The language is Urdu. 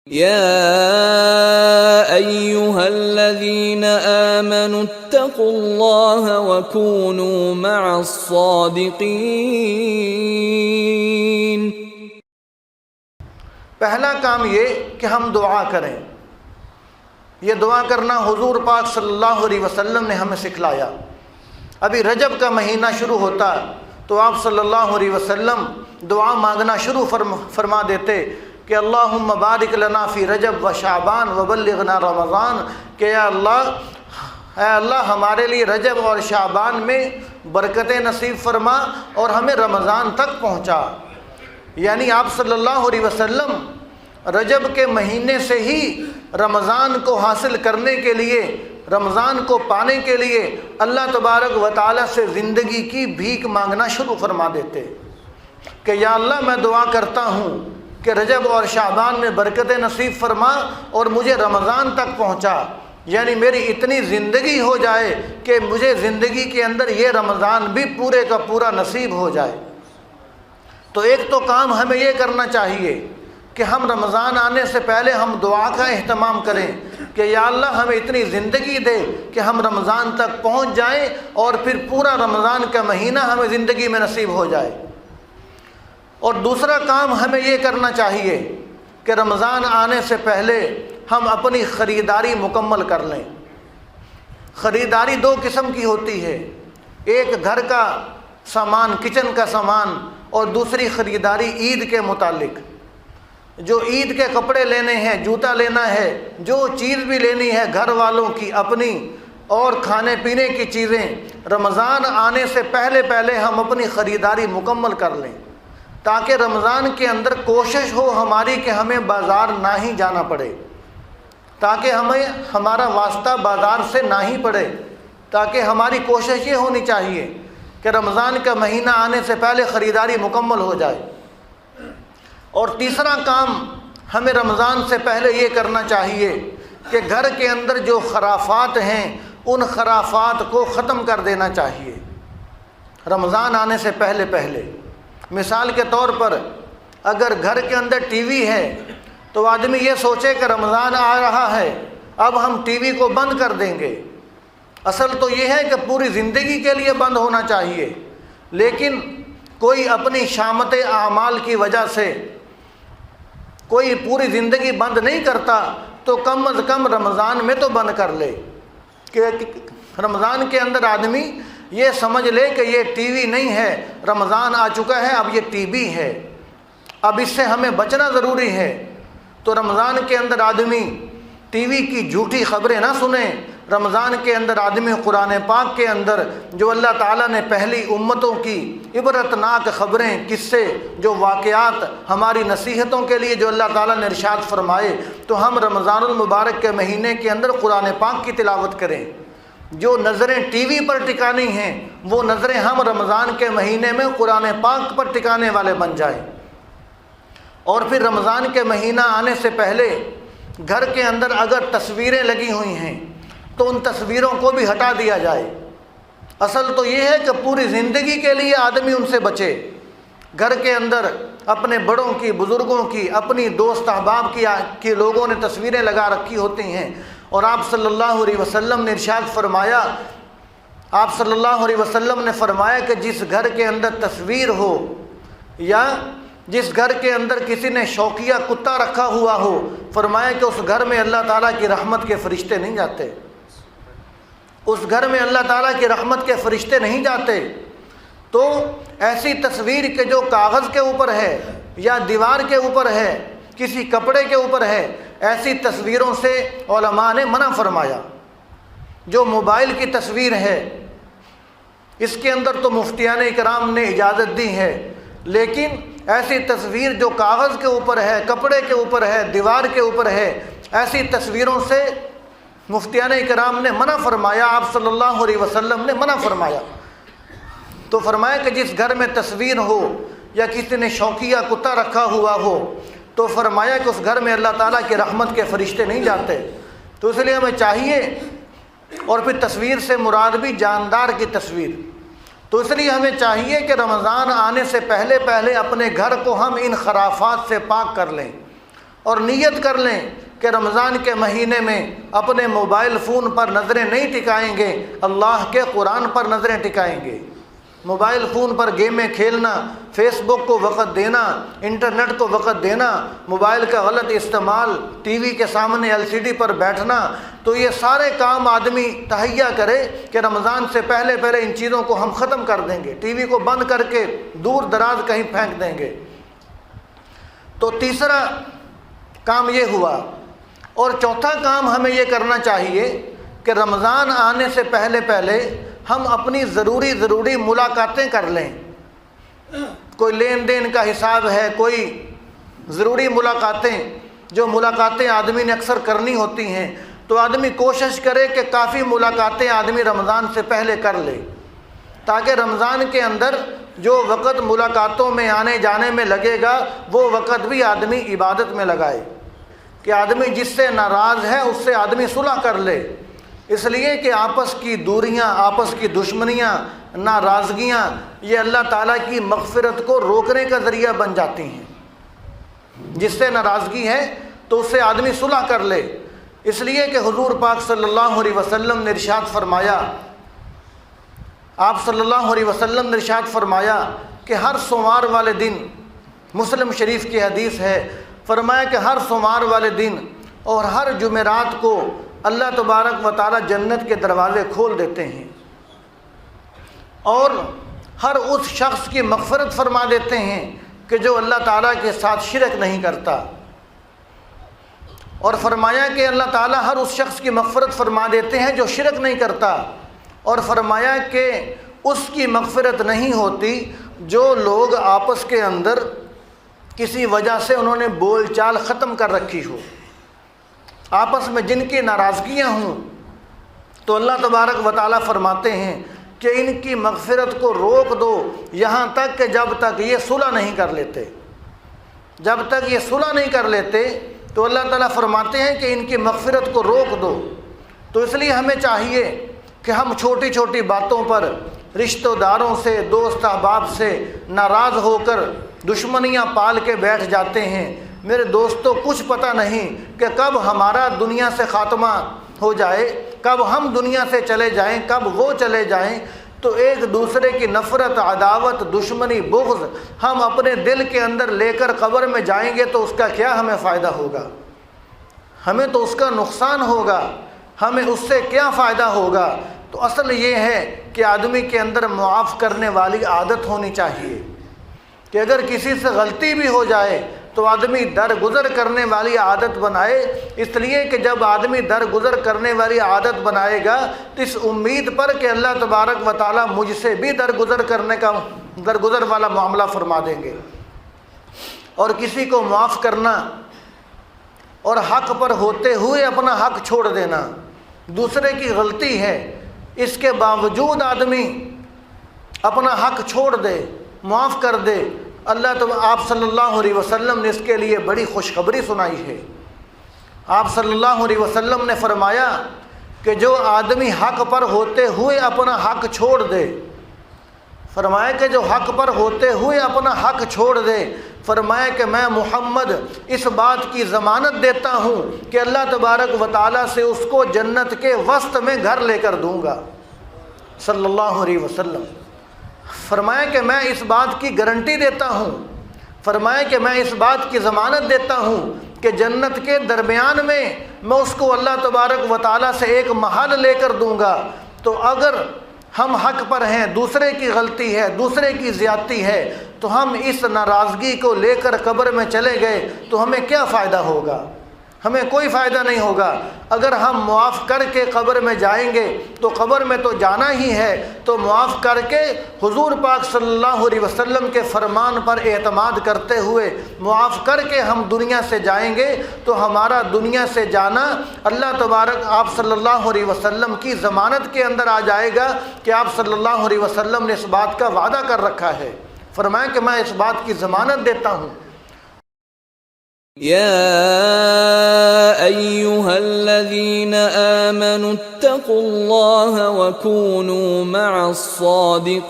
يا أيها الذين آمنوا اتقوا الله وكونوا مع الصادقين۔ پہلا کام یہ کہ ہم دعا کریں۔ یہ دعا کرنا حضور پاک صلی اللہ علیہ وسلم نے ہمیں سکھلایا۔ ابھی رجب کا مہینہ شروع ہوتا تو آپ صلی اللہ علیہ وسلم دعا مانگنا شروع فرما دیتے کہ اللہم بارک لنا فی رجب و شعبان وبلغنا رمضان، کہ اے اللہ ہمارے لیے رجب اور شعبان میں برکتیں نصیب فرما اور ہمیں رمضان تک پہنچا۔ یعنی آپ صلی اللہ علیہ وسلم رجب کے مہینے سے ہی رمضان کو حاصل کرنے کے لیے، رمضان کو پانے کے لیے اللہ تبارک و تعالیٰ سے زندگی کی بھیک مانگنا شروع فرما دیتے کہ یا اللہ میں دعا کرتا ہوں کہ رجب اور شعبان میں برکت نصیب فرما اور مجھے رمضان تک پہنچا، یعنی میری اتنی زندگی ہو جائے کہ مجھے زندگی کے اندر یہ رمضان بھی پورے کا پورا نصیب ہو جائے۔ تو ایک تو کام ہمیں یہ کرنا چاہیے کہ ہم رمضان آنے سے پہلے ہم دعا کا اہتمام کریں کہ یا اللہ ہمیں اتنی زندگی دے کہ ہم رمضان تک پہنچ جائیں اور پھر پورا رمضان کا مہینہ ہمیں زندگی میں نصیب ہو جائے۔ اور دوسرا کام ہمیں یہ کرنا چاہیے کہ رمضان آنے سے پہلے ہم اپنی خریداری مکمل کر لیں۔ خریداری دو قسم کی ہوتی ہے، ایک گھر کا سامان، کچن کا سامان، اور دوسری خریداری عید کے متعلق۔ جو عید کے کپڑے لینے ہیں، جوتا لینا ہے، جو چیز بھی لینی ہے گھر والوں کی، اپنی اور کھانے پینے کی چیزیں، رمضان آنے سے پہلے ہم اپنی خریداری مکمل کر لیں تاکہ رمضان کے اندر کوشش ہو ہماری کہ ہمیں بازار نہ ہی جانا پڑے، تاکہ ہمارا واسطہ بازار سے نہ ہی پڑے، تاکہ ہماری کوشش یہ ہونی چاہیے کہ رمضان کا مہینہ آنے سے پہلے خریداری مکمل ہو جائے۔ اور تیسرا کام ہمیں رمضان سے پہلے یہ کرنا چاہیے کہ گھر کے اندر جو خرافات ہیں ان خرافات کو ختم کر دینا چاہیے رمضان آنے سے پہلے۔ مثال کے طور پر اگر گھر کے اندر ٹی وی ہے تو آدمی یہ سوچے کہ رمضان آ رہا ہے اب ہم ٹی وی کو بند کر دیں گے۔ اصل تو یہ ہے کہ پوری زندگی کے لیے بند ہونا چاہیے، لیکن کوئی اپنی شامت اعمال کی وجہ سے کوئی پوری زندگی بند نہیں کرتا تو کم از کم رمضان میں تو بند کر لے، کہ رمضان کے اندر آدمی یہ سمجھ لے کہ یہ ٹی وی نہیں ہے، رمضان آ چکا ہے، اب یہ ٹی وی ہے، اب اس سے ہمیں بچنا ضروری ہے۔ تو رمضان کے اندر آدمی ٹی وی کی جھوٹی خبریں نہ سنیں، رمضان کے اندر آدمی قرآن پاک کے اندر جو اللہ تعالیٰ نے پہلی امتوں کی عبرتناک خبریں، قصے، جو واقعات ہماری نصیحتوں کے لیے جو اللہ تعالیٰ نے ارشاد فرمائے، تو ہم رمضان المبارک کے مہینے کے اندر قرآن پاک کی تلاوت کریں۔ جو نظریں ٹی وی پر ٹکانی ہیں وہ نظریں ہم رمضان کے مہینے میں قرآن پاک پر ٹکانے والے بن جائیں۔ اور پھر رمضان کے مہینہ آنے سے پہلے گھر کے اندر اگر تصویریں لگی ہوئی ہیں تو ان تصویروں کو بھی ہٹا دیا جائے۔ اصل تو یہ ہے کہ پوری زندگی کے لیے آدمی ان سے بچے۔ گھر کے اندر اپنے بڑوں کی، بزرگوں کی، اپنی دوست احباب کی لوگوں نے تصویریں لگا رکھی ہوتی ہیں، اور آپ صلی اللہ علیہ وسلم نے ارشاد فرمایا، آپ صلی اللہ علیہ وسلم نے فرمایا کہ جس گھر کے اندر تصویر ہو یا جس گھر کے اندر کسی نے شوقیہ کتا رکھا ہوا ہو، فرمایا کہ اس گھر میں اللہ تعالیٰ کی رحمت کے فرشتے نہیں جاتے، اس گھر میں اللہ تعالیٰ کی رحمت کے فرشتے نہیں جاتے۔ تو ایسی تصویر کے جو کاغذ کے اوپر ہے یا دیوار کے اوپر ہے، کسی کپڑے کے اوپر ہے، ایسی تصویروں سے علماء نے منع فرمایا۔ جو موبائل کی تصویر ہے اس کے اندر تو مفتیان اکرام نے اجازت دی ہے، لیکن ایسی تصویر جو کاغذ کے اوپر ہے، کپڑے کے اوپر ہے، دیوار کے اوپر ہے، ایسی تصویروں سے مفتیان اکرام نے منع فرمایا، آپ صلی اللہ علیہ وسلم نے منع فرمایا۔ تو فرمایا کہ جس گھر میں تصویر ہو یا کسی نے شوقیہ کتا رکھا ہوا ہو تو فرمایا کہ اس گھر میں اللہ تعالیٰ کی رحمت کے فرشتے نہیں جاتے۔ تو اس لیے ہمیں چاہیے، اور پھر تصویر سے مراد بھی جاندار کی تصویر، تو اس لیے ہمیں چاہیے کہ رمضان آنے سے پہلے اپنے گھر کو ہم ان خرافات سے پاک کر لیں، اور نیت کر لیں کہ رمضان کے مہینے میں اپنے موبائل فون پر نظریں نہیں ٹکائیں گے، اللہ کے قرآن پر نظریں ٹکائیں گے۔ موبائل فون پر گیمیں کھیلنا، فیس بک کو وقت دینا، انٹرنیٹ کو وقت دینا، موبائل کا غلط استعمال، ٹی وی کے سامنے LCD پر بیٹھنا، تو یہ سارے کام آدمی تہیا کرے کہ رمضان سے پہلے ان چیزوں کو ہم ختم کر دیں گے، ٹی وی کو بند کر کے دور دراز کہیں پھینک دیں گے۔ تو تیسرا کام یہ ہوا، اور چوتھا کام ہمیں یہ کرنا چاہیے کہ رمضان آنے سے پہلے ہم اپنی ضروری ملاقاتیں کر لیں۔ کوئی لین دین کا حساب ہے، کوئی ضروری ملاقاتیں، جو ملاقاتیں آدمی نے اکثر کرنی ہوتی ہیں، تو آدمی کوشش کرے کہ کافی ملاقاتیں آدمی رمضان سے پہلے کر لے، تاکہ رمضان کے اندر جو وقت ملاقاتوں میں آنے جانے میں لگے گا وہ وقت بھی آدمی عبادت میں لگائے، کہ آدمی جس سے ناراض ہے اس سے آدمی صلح کر لے، اس لیے کہ آپس کی دوریاں، آپس کی دشمنیاں، ناراضگیاں یہ اللہ تعالیٰ کی مغفرت کو روکنے کا ذریعہ بن جاتی ہیں۔ جس سے ناراضگی ہے تو اس سے آدمی صلح کر لے، اس لیے کہ حضور پاک صلی اللہ علیہ وسلم نے ارشاد فرمایا، آپ صلی اللہ علیہ وسلم نے ارشاد فرمایا کہ ہر سوموار والے دن، مسلم شریف کی حدیث ہے، فرمایا کہ ہر سوموار والے دن اور ہر جمعرات کو اللہ تبارک و تعالی جنت کے دروازے کھول دیتے ہیں اور ہر اس شخص کی مغفرت فرما دیتے ہیں کہ جو اللہ تعالیٰ کے ساتھ شرک نہیں کرتا، اور فرمایا کہ اللہ تعالیٰ ہر اس شخص کی مغفرت فرما دیتے ہیں جو شرک نہیں کرتا، اور فرمایا کہ اس کی مغفرت نہیں ہوتی جو لوگ آپس کے اندر کسی وجہ سے انہوں نے بول چال ختم کر رکھی ہو، آپس میں جن کی ناراضگیاں ہوں، تو اللہ تبارک و تعالیٰ فرماتے ہیں کہ ان کی مغفرت کو روک دو یہاں تک کہ جب تک یہ صلح نہیں کر لیتے، جب تک یہ صلح نہیں کر لیتے تو اللہ تعالیٰ فرماتے ہیں کہ ان کی مغفرت کو روک دو۔ تو اس لیے ہمیں چاہیے کہ ہم چھوٹی چھوٹی باتوں پر رشتہ داروں سے، دوست احباب سے ناراض ہو کر دشمنیاں پال کے بیٹھ جاتے ہیں۔ میرے دوستوں، کچھ پتہ نہیں کہ کب ہمارا دنیا سے خاتمہ ہو جائے، کب ہم دنیا سے چلے جائیں، کب وہ چلے جائیں، تو ایک دوسرے کی نفرت، عداوت، دشمنی، بغض ہم اپنے دل کے اندر لے کر قبر میں جائیں گے تو اس کا کیا ہمیں فائدہ ہوگا؟ ہمیں تو اس کا نقصان ہوگا، ہمیں اس سے کیا فائدہ ہوگا؟ تو اصل یہ ہے کہ آدمی کے اندر معاف کرنے والی عادت ہونی چاہیے، کہ اگر کسی سے غلطی بھی ہو جائے تو آدمی درگزر کرنے والی عادت بنائے، اس لیے کہ جب آدمی درگزر کرنے والی عادت بنائے گا تو اس امید پر کہ اللہ تبارک و تعالیٰ مجھ سے بھی درگزر والا معاملہ فرما دیں گے۔ اور کسی کو معاف کرنا اور حق پر ہوتے ہوئے اپنا حق چھوڑ دینا، دوسرے کی غلطی ہے، اس کے باوجود آدمی اپنا حق چھوڑ دے، معاف کر دے، آپ صلی اللہ علیہ وسلم نے اس کے لیے بڑی خوشخبری سنائی ہے۔ آپ صلی اللہ علیہ وسلم نے فرمایا کہ جو آدمی حق پر ہوتے ہوئے اپنا حق چھوڑ دے، فرمایا کہ جو حق پر ہوتے ہوئے اپنا حق چھوڑ دے، فرمایا کہ میں محمد اس بات کی ضمانت دیتا ہوں کہ اللہ تبارک و تعالیٰ سے اس کو جنت کے وسط میں گھر لے کر دوں گا، صلی اللہ علیہ وسلم۔ فرمایا کہ میں اس بات کی گارنٹی دیتا ہوں، فرمایا کہ میں اس بات کی ضمانت دیتا ہوں کہ جنت کے درمیان میں اس کو اللہ تبارک و تعالیٰ سے ایک محل لے کر دوں گا۔ تو اگر ہم حق پر ہیں، دوسرے کی غلطی ہے، دوسرے کی زیادتی ہے، تو ہم اس ناراضگی کو لے کر قبر میں چلے گئے تو ہمیں کیا فائدہ ہوگا؟ ہمیں کوئی فائدہ نہیں ہوگا۔ اگر ہم معاف کر کے قبر میں جائیں گے تو قبر میں تو جانا ہی ہے، تو معاف کر کے حضور پاک صلی اللہ علیہ وسلم کے فرمان پر اعتماد کرتے ہوئے معاف کر کے ہم دنیا سے جائیں گے تو ہمارا دنیا سے جانا اللہ تبارک آپ صلی اللہ علیہ وسلم کی ضمانت کے اندر آ جائے گا کہ آپ صلی اللہ علیہ وسلم نے اس بات کا وعدہ کر رکھا ہے۔ فرمایا کہ میں اس بات کی ضمانت دیتا ہوں۔ يا أيها الذين آمنوا اتقوا الله وكونوا مع الصادقين